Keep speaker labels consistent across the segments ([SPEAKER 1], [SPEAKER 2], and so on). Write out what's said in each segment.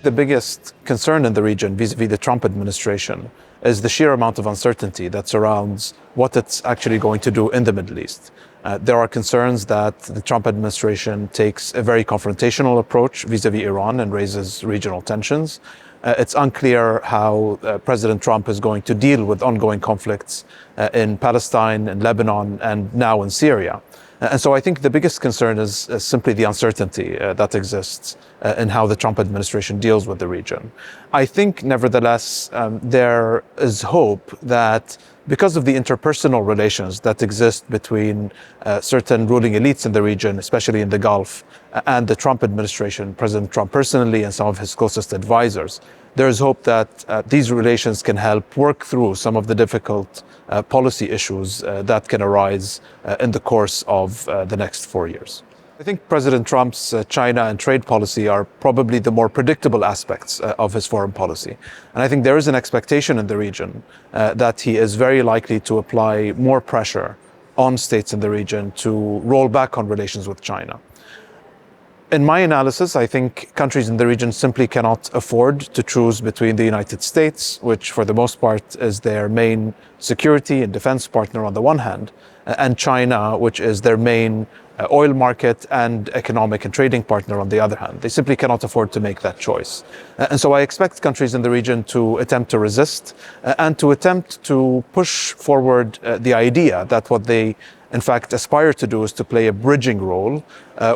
[SPEAKER 1] The biggest concern in the region vis-a-vis the Trump administration is the sheer amount of uncertainty that surrounds what it's actually going to do in the Middle East. There are concerns that the Trump administration takes a very confrontational approach vis-a-vis Iran and raises regional tensions. It's unclear how President Trump is going to deal with ongoing conflicts in Palestine, in Lebanon, and now in Syria. And so I think the biggest concern is simply the uncertainty that exists in how the Trump administration deals with the region. I think, nevertheless, there is hope that because of the interpersonal relations that exist between certain ruling elites in the region, especially in the Gulf, and the Trump administration, President Trump personally and some of his closest advisors, there is hope that these relations can help work through some of the difficult policy issues that can arise in the course of the next 4 years. I think President Trump's China and trade policy are probably the more predictable aspects of his foreign policy. And I think there is an expectation in the region that he is very likely to apply more pressure on states in the region to roll back on relations with China. In my analysis, I think countries in the region simply cannot afford to choose between the United States, which for the most part is their main security and defense partner on the one hand, and China, which is their main oil market and economic and trading partner on the other hand. They simply cannot afford to make that choice. And so I expect countries in the region to attempt to resist and to attempt to push forward the idea that what they in fact aspire to do is to play a bridging role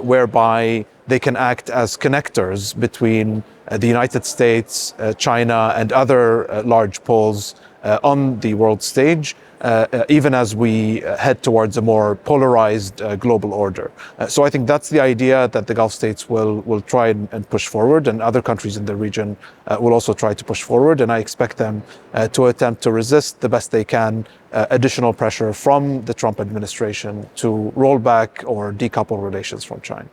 [SPEAKER 1] whereby they can act as connectors between the United States, China, and other large poles on the world stage, even as we head towards a more polarized global order. So I think that's the idea that the Gulf states will try and push forward, and other countries in the region will also try to push forward. And I expect them to attempt to resist the best they can additional pressure from the Trump administration to roll back or decouple relations from China.